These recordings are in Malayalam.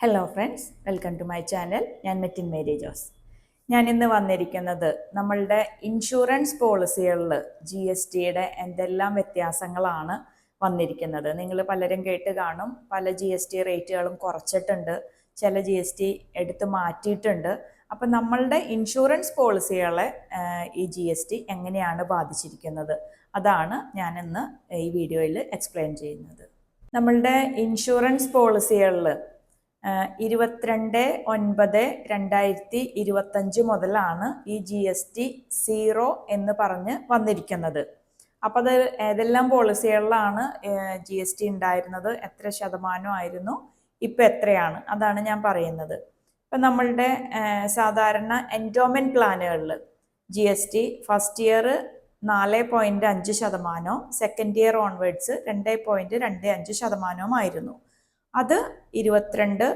Hello friends, welcome to my channel. ഞാൻ മെറ്റിൻ മേരി ജോസ്. ഞാൻ ഇന്ന് വന്നിരിക്കുന്നത് നമ്മളുടെ ഇൻഷുറൻസ് പോളിസികളിൽ GSTയുടെ എന്തെല്ലാം വ്യത്യാസങ്ങളാണ് വന്നിരിക്കുന്നത്. നിങ്ങൾ പലരും കേട്ട് കാണും, പല GST റേറ്റുകളും കുറച്ചിട്ടുണ്ട്, ചില GST എടുത്ത് മാറ്റിയിട്ടുണ്ട്. അപ്പം നമ്മളുടെ ഇൻഷുറൻസ് പോളിസികളെ ഈ GST എങ്ങനെയാണ് ബാധിച്ചിരിക്കുന്നത്, അതാണ് ഞാൻ ഇന്ന് ഈ വീഡിയോയിൽ എക്സ്പ്ലെയിൻ ചെയ്യുന്നത്. നമ്മളുടെ ഇൻഷുറൻസ് പോളിസികളിൽ 22/9/2025 മുതലാണ് ഈ GST 0 എന്ന് പറഞ്ഞ് വന്നിരിക്കുന്നത്. അപ്പോൾ അത് ഏതെല്ലാം പോളിസികളിലാണ് GST ഉണ്ടായിരുന്നത്, എത്ര ശതമാനമായിരുന്നു, ഇപ്പം എത്രയാണ്, അതാണ് ഞാൻ പറയുന്നത്. ഇപ്പം നമ്മളുടെ സാധാരണ എൻഡോമെൻറ്റ് പ്ലാനുകളിൽ GST first year 4.5%, second year onwards 2.25% അത് 22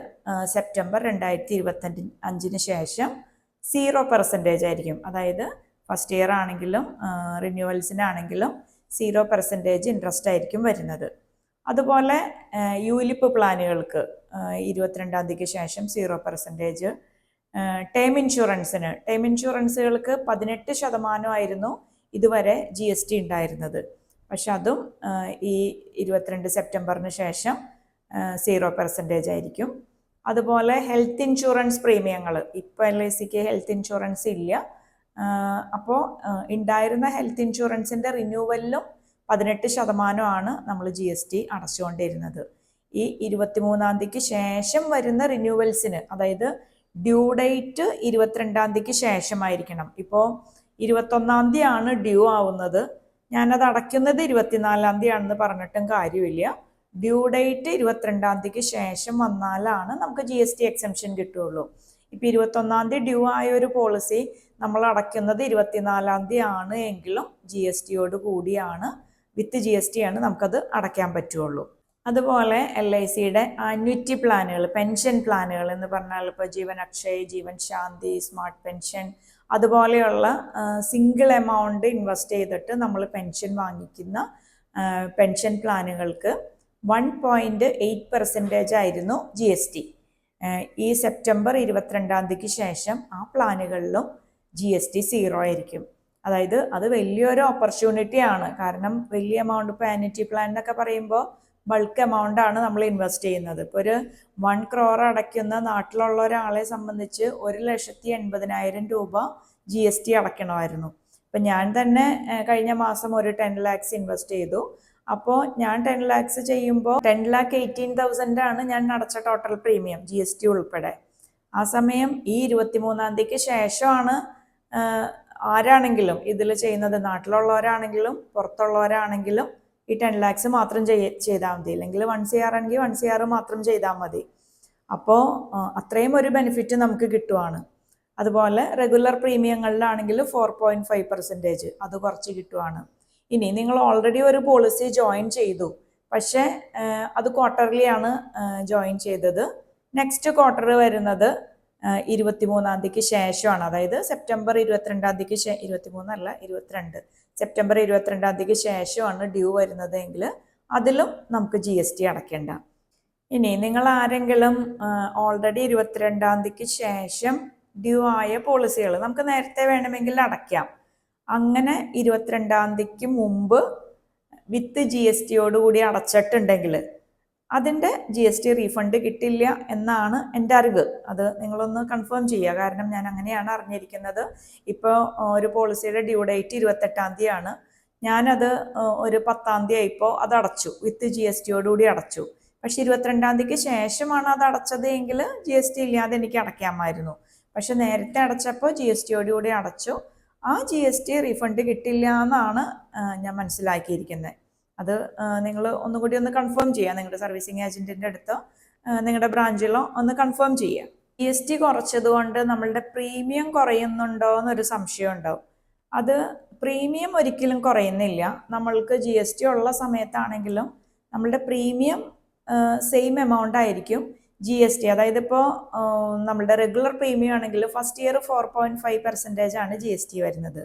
സെപ്റ്റംബർ 2025 ശേഷം 0% ആയിരിക്കും. അതായത് ഫസ്റ്റ് ഇയർ ആണെങ്കിലും റിന്യൂവൽസിനാണെങ്കിലും 0% ഇൻട്രസ്റ്റ് ആയിരിക്കും വരുന്നത്. അതുപോലെ യൂലിപ്പ് പ്ലാനുകൾക്ക് 22-ാം തീയതിക്ക് ശേഷം 0%. ടേം ഇൻഷുറൻസുകൾക്ക് 18% ഇതുവരെ GST ഉണ്ടായിരുന്നത്. പക്ഷെ അതും ഈ 22 സെപ്റ്റംബറിന് ശേഷം 0% ആയിരിക്കും. അതുപോലെ ഹെൽത്ത് ഇൻഷുറൻസ് പ്രീമിയങ്ങൾ, ഇപ്പോൾ LICക്ക് ഹെൽത്ത് ഇൻഷുറൻസ് ഇല്ല. അപ്പോൾ ഉണ്ടായിരുന്ന ഹെൽത്ത് ഇൻഷുറൻസിൻ്റെ റിന്യൂവലിലും 18% നമ്മൾ GST അടച്ചുകൊണ്ടിരുന്നത്. ഈ 23-ാം തീയതിക്ക് ശേഷം വരുന്ന റിന്യൂവൽസിന്, അതായത് ഡ്യൂ ഡേറ്റ് 22-ാം തീയതിക്ക് ശേഷമായിരിക്കണം. ഇപ്പോൾ 21-ാം തീയതിയാണ് ഡ്യൂ ആവുന്നത്, ഞാനത് അടയ്ക്കുന്നത് 24-ാം തീയതിയാണെന്ന് പറഞ്ഞിട്ടും കാര്യമില്ല. ഡ്യൂ ഡേറ്റ് 22-ാം തീയതിക്ക് ശേഷം വന്നാലാണ് നമുക്ക് GST എക്സംഷൻ കിട്ടുകയുള്ളൂ. ഇപ്പം 21-ാം തീയതി ഡ്യൂ ആയ ഒരു പോളിസി നമ്മൾ അടയ്ക്കുന്നത് 24-ാം തീയതി ആണ് എങ്കിലും GSTയോട് കൂടിയാണ്, വിത്ത് GST ആണ് നമുക്കത് അടയ്ക്കാൻ പറ്റുള്ളൂ. അതുപോലെ LICയുടെ ആന്വിറ്റി പ്ലാനുകൾ, പെൻഷൻ പ്ലാനുകൾ എന്ന് പറഞ്ഞാൽ ഇപ്പോൾ ജീവൻ അക്ഷയ്, ജീവൻ ശാന്തി, സ്മാർട്ട് പെൻഷൻ, അതുപോലെയുള്ള സിംഗിൾ എമൗണ്ട് ഇൻവെസ്റ്റ് ചെയ്തിട്ട് നമ്മൾ പെൻഷൻ വാങ്ങിക്കുന്ന പെൻഷൻ പ്ലാനുകൾക്ക് 1.8% ആയിരുന്നു GST. ഈ സെപ്റ്റംബർ 22-ാം തീയതിക്ക് ശേഷം ആ പ്ലാനുകളിലും GST 0 ആയിരിക്കും. അതായത് അത് വലിയൊരു ഓപ്പർച്യൂണിറ്റിയാണ്. കാരണം വലിയ എമൗണ്ട്, ഇപ്പോൾ ആന്വിറ്റി പ്ലാൻ എന്നൊക്കെ പറയുമ്പോൾ ബൾക്ക് എമൗണ്ട് ആണ് നമ്മൾ ഇൻവെസ്റ്റ് ചെയ്യുന്നത്. ഇപ്പോൾ ഒരു 1 crore അടയ്ക്കുന്ന നാട്ടിലുള്ള ഒരാളെ സംബന്ധിച്ച് 1,80,000 രൂപ GST അടയ്ക്കണമായിരുന്നു. ഇപ്പം ഞാൻ തന്നെ കഴിഞ്ഞ മാസം ഒരു 10 lakhs ഇൻവെസ്റ്റ് ചെയ്തു. അപ്പോൾ ഞാൻ 10 lakhs ചെയ്യുമ്പോൾ 10,18,000 ആണ് ഞാൻ അടച്ച ടോട്ടൽ പ്രീമിയം, GST ഉൾപ്പെടെ. ആ സമയം ഈ 23-ാം തീയതിക്ക് ശേഷമാണ് ആരാണെങ്കിലും ഇതിൽ ചെയ്യുന്നത്, നാട്ടിലുള്ളവരാണെങ്കിലും പുറത്തുള്ളവരാണെങ്കിലും ഈ 10 lakhs മാത്രം ചെയ്താൽ മതി, അല്ലെങ്കിൽ 1 CR ആണെങ്കിൽ 1 CR മാത്രം ചെയ്താൽ മതി. അപ്പോൾ അത്രയും ഒരു ബെനിഫിറ്റ് നമുക്ക് കിട്ടുവാണ്. അതുപോലെ റെഗുലർ പ്രീമിയങ്ങളിലാണെങ്കിൽ 4.5% അത് കുറച്ച് കിട്ടുവാണ്. ഇനി നിങ്ങൾ ഓൾറെഡി ഒരു പോളിസി ജോയിൻ ചെയ്തു, പക്ഷേ അത് ക്വാർട്ടർലി ആണ് ജോയിൻ ചെയ്തത്. നെക്സ്റ്റ് ക്വാർട്ടർ വരുന്നത് 23-ാം തീയതിക്ക് ശേഷമാണ്. അതായത് സെപ്റ്റംബർ 22-ാം തീയതിക്ക് 22 സെപ്റ്റംബർ 22-ാം തീയതിക്ക് ശേഷമാണ് ഡ്യൂ വരുന്നത് എങ്കിൽ അതിലും നമുക്ക് GST അടയ്ക്കേണ്ട. ഇനി നിങ്ങൾ ആരെങ്കിലും ഓൾറെഡി 22-ാം തീയതിക്ക് ശേഷം ഡ്യൂ ആയ പോളിസികൾ നമുക്ക് നേരത്തെ വേണമെങ്കിൽ അടയ്ക്കാം. അങ്ങനെ 22-ാം തീയതിക്ക് മുമ്പ് വിത്ത് GSTയോടുകൂടി അടച്ചിട്ടുണ്ടെങ്കിൽ അതിൻ്റെ GST റീഫണ്ട് കിട്ടില്ല എന്നാണ് എൻ്റെ അറിവ്. അത് നിങ്ങളൊന്ന് കൺഫേം ചെയ്യുക, കാരണം ഞാൻ അങ്ങനെയാണ് അറിഞ്ഞിരിക്കുന്നത്. ഇപ്പോൾ ഒരു പോളിസിയുടെ ഡ്യൂ ഡേറ്റ് 28-ാം തീയതിയാണ്, ഞാനത് ഒരു 10-ാം തീയതി ആയിപ്പോൾ അത് അടച്ചു, വിത്ത് GSTയോടുകൂടി അടച്ചു. പക്ഷെ 22-ാം തീയതിക്ക് ശേഷമാണ് അത് അടച്ചത് എങ്കിൽ GST ഇല്ലാതെ എനിക്ക് അടയ്ക്കാമായിരുന്നു. പക്ഷെ നേരത്തെ അടച്ചപ്പോൾ GSTയോടുകൂടി അടച്ചു, ആ GST റീഫണ്ട് കിട്ടില്ല എന്നാണ് ഞാൻ മനസ്സിലാക്കിയിരിക്കുന്നത്. അത് നിങ്ങൾ ഒന്നുകൂടി ഒന്ന് കൺഫേം ചെയ്യുക, നിങ്ങളുടെ സർവീസിങ് ഏജൻറ്റിൻ്റെ അടുത്തോ നിങ്ങളുടെ ബ്രാഞ്ചിലോ ഒന്ന് കൺഫേം ചെയ്യുക. GST കുറച്ചതുകൊണ്ട് നമ്മളുടെ പ്രീമിയം കുറയുന്നുണ്ടോ എന്നൊരു സംശയം ഉണ്ടാവും. അത് പ്രീമിയം ഒരിക്കലും കുറയുന്നില്ല. നമ്മൾക്ക് GST ഉള്ള സമയത്താണെങ്കിലും നമ്മളുടെ പ്രീമിയം സെയിം എമൗണ്ട് ആയിരിക്കും. GST, അതായത് ഇപ്പോൾ നമ്മളുടെ റെഗുലർ പ്രീമിയം ആണെങ്കിൽ ഫസ്റ്റ് ഇയർ 4.5% ആണ് GST വരുന്നത്.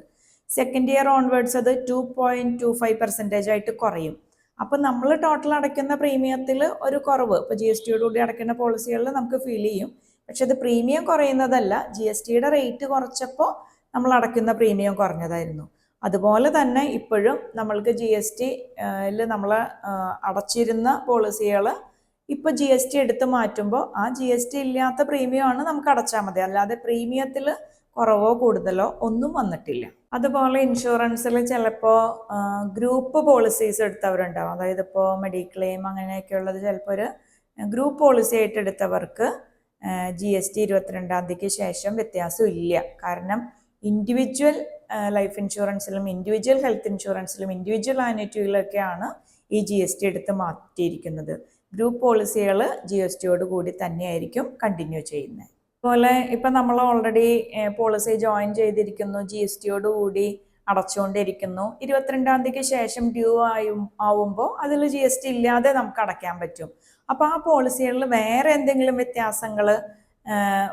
സെക്കൻഡ് ഇയർ ഓൺവേർഡ്സ് അത് 2.25% ആയിട്ട് കുറയും. അപ്പോൾ നമ്മൾ ടോട്ടൽ അടയ്ക്കുന്ന പ്രീമിയത്തിൽ ഒരു കുറവ് ഇപ്പോൾ GST-യോടുകൂടി അടയ്ക്കുന്ന പോളിസികളിൽ നമുക്ക് ഫീൽ ചെയ്യും. പക്ഷെ അത് പ്രീമിയം കുറയുന്നതല്ല, GST-യുടെ റേറ്റ് കുറച്ചപ്പോൾ നമ്മൾ അടയ്ക്കുന്ന പ്രീമിയം കുറഞ്ഞതായിരുന്നു. അതുപോലെ തന്നെ ഇപ്പോഴും നമ്മൾക്ക് GST-യിൽ നമ്മൾ അടച്ചിരുന്ന പോളിസികൾ ഇപ്പോൾ GST എടുത്ത് മാറ്റുമ്പോൾ ആ GST ഇല്ലാത്ത പ്രീമിയമാണ് നമുക്ക് അടച്ചാൽ മതി, അല്ലാതെ പ്രീമിയത്തിൽ കുറവോ കൂടുതലോ ഒന്നും വന്നിട്ടില്ല. അതുപോലെ ഇൻഷുറൻസിൽ ചിലപ്പോൾ ഗ്രൂപ്പ് പോളിസീസ് എടുത്തവരുണ്ടാവും. അതായത് ഇപ്പോൾ മെഡിക്ലെയിം അങ്ങനെയൊക്കെ ഉള്ളത് ചിലപ്പോൾ ഒരു ഗ്രൂപ്പ് പോളിസി ആയിട്ട് എടുത്തവർക്ക് GST 22-ാം തീയതിക്ക് ശേഷം വ്യത്യാസം ഇല്ല. കാരണം ഇൻഡിവിജ്വൽ ലൈഫ് ഇൻഷുറൻസിലും ഇൻഡിവിജ്വൽ ഹെൽത്ത് ഇൻഷുറൻസിലും ഇൻഡിവിജ്വൽ ആനുവിറ്റിയിലൊക്കെയാണ് ഈ GST എടുത്ത് മാറ്റിയിരിക്കുന്നത്. ഗ്രൂപ്പ് പോളിസികൾ GST-യോട് കൂടി തന്നെയായിരിക്കും കണ്ടിന്യൂ ചെയ്യുന്നത്. അതുപോലെ ഇപ്പം നമ്മൾ ഓൾറെഡി പോളിസി ജോയിൻ ചെയ്തിരിക്കുന്നു, GST-യോട് കൂടി അടച്ചുകൊണ്ടിരിക്കുന്നു. 22-ാം തീയതിക്ക് ശേഷം ഡ്യൂ ആവുമ്പോൾ അതിൽ GST ഇല്ലാതെ നമുക്ക് അടയ്ക്കാൻ പറ്റും. അപ്പോൾ ആ പോളിസികളിൽ വേറെ എന്തെങ്കിലും വ്യത്യാസങ്ങൾ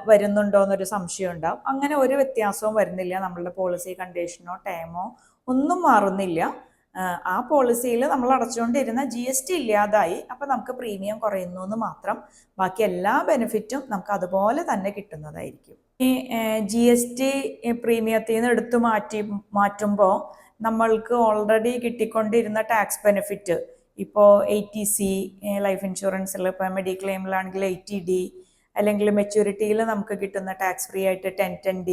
വരുന്നുണ്ടോ എന്നൊരു സംശയം ഉണ്ടാവും. അങ്ങനെ ഒരു വ്യത്യാസവും വരുന്നില്ല. നമ്മളുടെ പോളിസി കണ്ടീഷനോ ടൈമോ ഒന്നും മാറുന്നില്ല. ആ പോളിസിയിൽ നമ്മൾ അടച്ചുകൊണ്ടിരുന്ന GST ഇല്ലാതായി. അപ്പോൾ നമുക്ക് പ്രീമിയം കുറയുന്നു എന്ന് മാത്രം. ബാക്കി എല്ലാ ബെനിഫിറ്റും നമുക്ക് അതുപോലെ തന്നെ കിട്ടുന്നതായിരിക്കും. ഈ GST പ്രീമിയത്തിൽ നിന്ന് എടുത്തു മാറ്റുമ്പോൾ നമ്മൾക്ക് ഓൾറെഡി കിട്ടിക്കൊണ്ടിരുന്ന ടാക്സ് ബെനിഫിറ്റ് ഇപ്പോൾ 80C ലൈഫ് ഇൻഷുറൻസിൽ, ഇപ്പോൾ മെഡിക്ലെയിമിലാണെങ്കിൽ 80D, അല്ലെങ്കിൽ മെച്യൂരിറ്റിയിൽ നമുക്ക് കിട്ടുന്ന ടാക്സ് ഫ്രീ ആയിട്ട് 1010D,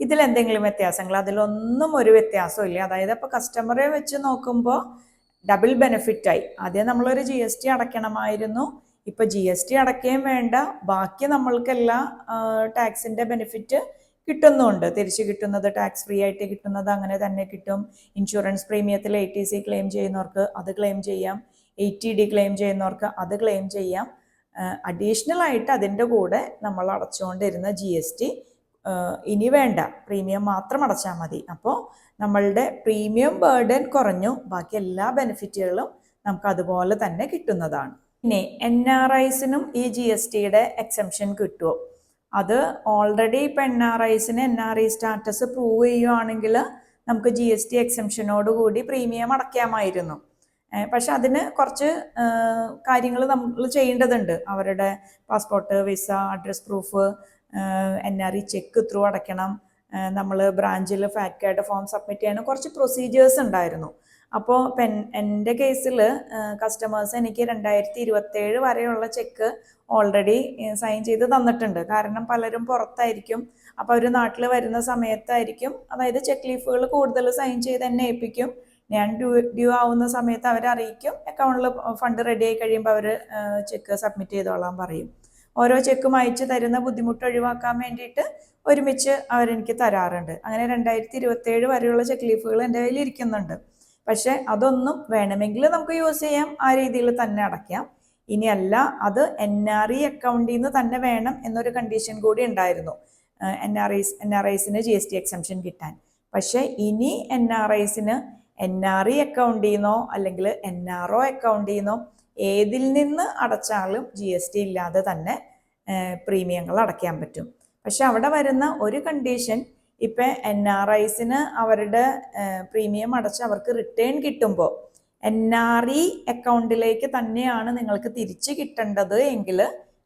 ഇതിലെന്തെങ്കിലും വ്യത്യാസങ്ങൾ? അതിലൊന്നും ഒരു വ്യത്യാസവും ഇല്ല. അതായത് ഇപ്പോൾ കസ്റ്റമറെ വെച്ച് നോക്കുമ്പോൾ ഡബിൾ ബെനിഫിറ്റായി. ആദ്യം നമ്മളൊരു GST അടയ്ക്കണമായിരുന്നു, ഇപ്പോൾ GST അടയ്ക്കുകയും വേണ്ട, ബാക്കി നമ്മൾക്കെല്ലാ ടാക്സിൻ്റെ ബെനിഫിറ്റ് കിട്ടുന്നുണ്ട്. തിരിച്ച് കിട്ടുന്നത് ടാക്സ് ഫ്രീ ആയിട്ട് കിട്ടുന്നത് അങ്ങനെ തന്നെ കിട്ടും. ഇൻഷുറൻസ് പ്രീമിയത്തിൽ 80C ക്ലെയിം ചെയ്യുന്നവർക്ക് അത് ക്ലെയിം ചെയ്യാം, 80D ക്ലെയിം ചെയ്യുന്നവർക്ക് അത് ക്ലെയിം ചെയ്യാം. അഡീഷണൽ ആയിട്ട് അതിൻ്റെ കൂടെ നമ്മൾ അടച്ചുകൊണ്ടിരുന്ന GST ഇനി വേണ്ട, പ്രീമിയം മാത്രം അടച്ചാൽ മതി. അപ്പോൾ നമ്മളുടെ പ്രീമിയം ബേർഡൻ കുറഞ്ഞു, ബാക്കി എല്ലാ ബെനിഫിറ്റുകളും നമുക്ക് അതുപോലെ തന്നെ കിട്ടുന്നതാണ്. ഇനി NRIസിനും ഈ GST-യുടെ എക്സംഷൻ കിട്ടുമോ? അത് ഓൾറെഡി ഇപ്പോൾ NRIസിന് NRI സ്റ്റാറ്റസ് പ്രൂവ് ചെയ്യുകയാണെങ്കിൽ നമുക്ക് GST എക്സംഷനോടുകൂടി പ്രീമിയം അടയ്ക്കാമായിരുന്നു. പക്ഷെ അതിന് കുറച്ച് കാര്യങ്ങൾ നമ്മൾ ചെയ്യേണ്ടതുണ്ട്. അവരുടെ passport, visa, address proof, NRI check through അടയ്ക്കണം. നമ്മൾ ബ്രാഞ്ചിൽ ഫാക്ട് കാർഡ് ഫോം സബ്മിറ്റ് ചെയ്യണം. കുറച്ച് പ്രൊസീജിയേഴ്സ് ഉണ്ടായിരുന്നു. അപ്പോൾ എൻ്റെ കേസിൽ കസ്റ്റമേഴ്സ് എനിക്ക് 2027 വരെയുള്ള ചെക്ക് ഓൾറെഡി സൈൻ ചെയ്ത് തന്നിട്ടുണ്ട്. കാരണം പലരും പുറത്തായിരിക്കും. അപ്പോൾ അവർ നാട്ടിൽ വരുന്ന സമയത്തായിരിക്കും, അതായത് ചെക്ക് ലീഫുകൾ കൂടുതൽ സൈൻ ചെയ്ത് എന്നെ ഏൽപ്പിക്കും. ഞാൻ ഡ്യൂ ആവുന്ന സമയത്ത് അവരെ അറിയിക്കും. അക്കൗണ്ടിൽ ഫണ്ട് റെഡി ആയി കഴിയുമ്പോൾ അവർ ചെക്ക് സബ്മിറ്റ് ചെയ്തോളാൻ പറയും. ഓരോ ചെക്കും അയച്ച് തരുന്ന ബുദ്ധിമുട്ട് ഒഴിവാക്കാൻ വേണ്ടിയിട്ട് ഒരുമിച്ച് അവരെനിക്ക് തരാറുണ്ട്. അങ്ങനെ 2027 വരെയുള്ള ചെക്ക് ലീഫുകൾ എൻ്റെ കയ്യിൽ ഇരിക്കുന്നുണ്ട്. പക്ഷെ അതൊന്നും വേണമെങ്കിൽ നമുക്ക് യൂസ് ചെയ്യാം, ആ രീതിയിൽ തന്നെ അടയ്ക്കാം. ഇനിയല്ല, അത് NRI അക്കൗണ്ടിൽ നിന്ന് തന്നെ വേണം എന്നൊരു കണ്ടീഷൻ കൂടി ഉണ്ടായിരുന്നു NRIസിന് GST എക്സംഷൻ കിട്ടാൻ. പക്ഷെ ഇനി NRIസിന് NRI അക്കൗണ്ടിൽ നിന്നോ അല്ലെങ്കിൽ NRO അക്കൗണ്ടിൽ നിന്നോ ഏതിൽ നിന്ന് അടച്ചാലും GST ഇല്ലാതെ തന്നെ പ്രീമിയങ്ങൾ അടയ്ക്കാൻ പറ്റും. പക്ഷെ അവിടെ വരുന്ന ഒരു കണ്ടീഷൻ, ഇപ്പം NRIസിന് അവരുടെ പ്രീമിയം അടച്ച് അവർക്ക് റിട്ടേൺ കിട്ടുമ്പോൾ NRI അക്കൗണ്ടിലേക്ക് തന്നെയാണ് നിങ്ങൾക്ക് തിരിച്ച് കിട്ടേണ്ടത് എങ്കിൽ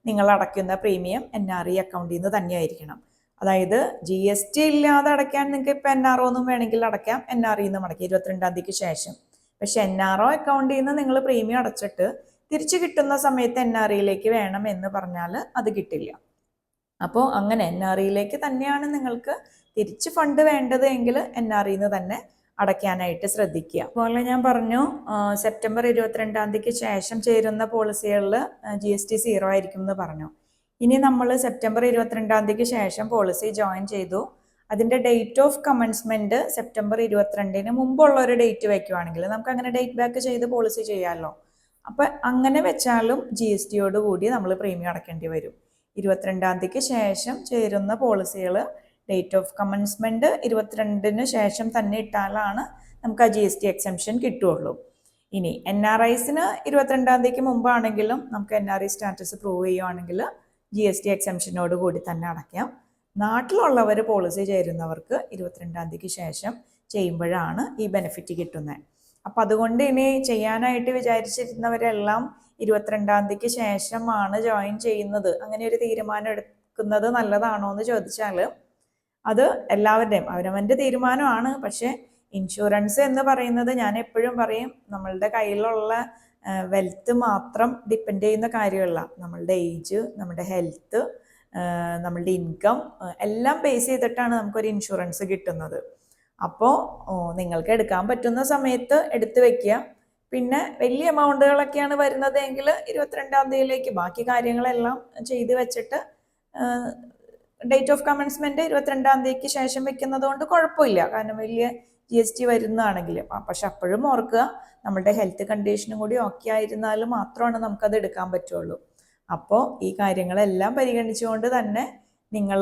നിങ്ങൾ അടയ്ക്കുന്ന പ്രീമിയം NRI അക്കൗണ്ടിൽ നിന്ന് തന്നെയായിരിക്കണം. അതായത് GST ഇല്ലാതെ അടയ്ക്കാൻ നിങ്ങൾക്ക് ഇപ്പം NRO ഒന്നും വേണമെങ്കിൽ അടയ്ക്കാം, NRI നിന്നും അടയ്ക്കാം 22-ാം തീയതിക്ക് ശേഷം. പക്ഷെ NRO അക്കൗണ്ടിൽ നിന്ന് നിങ്ങൾ പ്രീമിയം അടച്ചിട്ട് തിരിച്ച് കിട്ടുന്ന സമയത്ത് NRIയിലേക്ക് വേണം എന്ന് പറഞ്ഞാൽ അത് കിട്ടില്ല. അപ്പോൾ അങ്ങനെ NRIയിലേക്ക് തന്നെയാണ് നിങ്ങൾക്ക് തിരിച്ച് ഫണ്ട് വേണ്ടത് എങ്കിൽ NRIയിൽ നിന്ന് തന്നെ അടയ്ക്കാനായിട്ട് ശ്രദ്ധിക്കുക. അതുപോലെ ഞാൻ പറഞ്ഞു, സെപ്റ്റംബർ 22-ാം തീയതിക്ക് ശേഷം ചേരുന്ന പോളിസികളിൽ GST 0 ആയിരിക്കും എന്ന് പറഞ്ഞു. ഇനി നമ്മൾ സെപ്റ്റംബർ 22-ാം തീയതിക്ക് ശേഷം പോളിസി ജോയിൻ ചെയ്തു. അതിൻ്റെ ഡേറ്റ് ഓഫ് കമൻസ്മെൻറ്റ് സെപ്റ്റംബർ 22-ന് മുമ്പുള്ള ഒരു ഡേറ്റ് വയ്ക്കുവാണെങ്കിൽ നമുക്ക് അങ്ങനെ ഡേറ്റ് ബാക്ക് ചെയ്ത് പോളിസി ചെയ്യാമല്ലോ. അപ്പം അങ്ങനെ വെച്ചാലും GST-യോട് കൂടി നമ്മൾ പ്രീമിയം അടയ്ക്കേണ്ടി വരും. 22-ാം തീയതിക്ക് ശേഷം ചേരുന്ന പോളിസികൾ ഡേറ്റ് ഓഫ് കമൻസ്മെൻറ്റ് 22-ന് ശേഷം തന്നെ ഇട്ടാലാണ് നമുക്ക് ആ GST എക്സംഷൻ കിട്ടുകയുള്ളൂ. ഇനി NRIസിന് 22-ാം തീയതിക്ക് മുമ്പാണെങ്കിലും നമുക്ക് NRI സ്റ്റാറ്റസ് പ്രൂവ് ചെയ്യുകയാണെങ്കിൽ GST എക്സംഷനോട് കൂടി തന്നെ അടയ്ക്കാം. നാട്ടിലുള്ളവർ പോളിസി ചേരുന്നവർക്ക് 22-ാം തീയതിക്ക് ശേഷം ചെയ്യുമ്പോഴാണ് ഈ ബെനിഫിറ്റ് കിട്ടുന്നത്. അപ്പം അതുകൊണ്ട് ഇനി ചെയ്യാനായിട്ട് വിചാരിച്ചിരുന്നവരെല്ലാം 22-ാം തീയതിക്ക് ശേഷമാണ് ജോയിൻ ചെയ്യുന്നത്. അങ്ങനെ ഒരു തീരുമാനം എടുക്കുന്നത് നല്ലതാണോ എന്ന് ചോദിച്ചാൽ അത് എല്ലാവരുടെയും അവരവൻ്റെ തീരുമാനമാണ്. പക്ഷേ ഇൻഷുറൻസ് എന്ന് പറയുന്നത് ഞാൻ എപ്പോഴും പറയും, നമ്മളുടെ കയ്യിലുള്ള വെൽത്ത് മാത്രം ഡിപ്പെൻഡ് ചെയ്യുന്ന കാര്യമല്ല. നമ്മളുടെ ഏജ്, നമ്മുടെ ഹെൽത്ത്, നമ്മളുടെ ഇൻകം എല്ലാം ബേസ് ചെയ്തിട്ടാണ് നമുക്കൊരു ഇൻഷുറൻസ് കിട്ടുന്നത്. അപ്പോൾ നിങ്ങൾക്ക് എടുക്കാൻ പറ്റുന്ന സമയത്ത് എടുത്തു വെക്കുക. പിന്നെ വലിയ എമൗണ്ടുകളൊക്കെയാണ് വരുന്നത് എങ്കിൽ 22-ാം തീയതിയിലേക്ക് ബാക്കി കാര്യങ്ങളെല്ലാം ചെയ്ത് വെച്ചിട്ട് ഡേറ്റ് ഓഫ് കമൻസ്മെൻറ്റ് 22-ാം തീയതിക്ക് ശേഷം വെക്കുന്നത് കൊണ്ട് കുഴപ്പമില്ല. കാരണം വലിയ GST വരുന്നതാണെങ്കിൽ. പക്ഷെ അപ്പോഴും ഓർക്കുക, നമ്മളുടെ ഹെൽത്ത് കണ്ടീഷനും കൂടി ഓക്കെ ആയിരുന്നാലും മാത്രമാണ് നമുക്കത് എടുക്കാൻ പറ്റുള്ളൂ. അപ്പോൾ ഈ കാര്യങ്ങളെല്ലാം പരിഗണിച്ചുകൊണ്ട് തന്നെ നിങ്ങൾ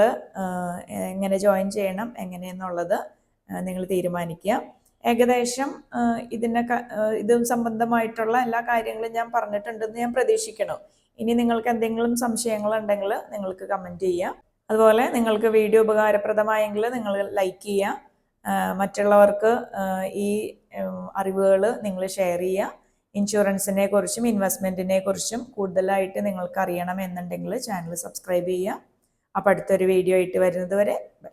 എങ്ങനെ ജോയിൻ ചെയ്യണം എങ്ങനെയെന്നുള്ളത് നിങ്ങൾ തീരുമാനിക്കുക. ഏകദേശം ഇത് സംബന്ധമായിട്ടുള്ള എല്ലാ കാര്യങ്ങളും ഞാൻ പറഞ്ഞിട്ടുണ്ടെന്ന് ഞാൻ പ്രതീക്ഷിക്കണം. ഇനി നിങ്ങൾക്ക് എന്തെങ്കിലും സംശയങ്ങളുണ്ടെങ്കിൽ നിങ്ങൾക്ക് കമൻറ്റ് ചെയ്യാം. അതുപോലെ നിങ്ങൾക്ക് വീഡിയോ ഉപകാരപ്രദമായെങ്കിൽ നിങ്ങൾ ലൈക്ക് ചെയ്യുക. മറ്റുള്ളവർക്ക് ഈ അറിവുകൾ നിങ്ങൾ ഷെയർ ചെയ്യുക. ഇൻഷുറൻസിനെ കുറിച്ചും ഇൻവെസ്റ്റ്മെൻറ്റിനെ കുറിച്ചും കൂടുതലായിട്ട് നിങ്ങൾക്ക് അറിയണം എന്നുണ്ടെങ്കിൽ ചാനൽ സബ്സ്ക്രൈബ് ചെയ്യുക. അപ്പോൾ അടുത്തൊരു വീഡിയോ ആയിട്ട് വരുന്നത് വരെ ബൈ.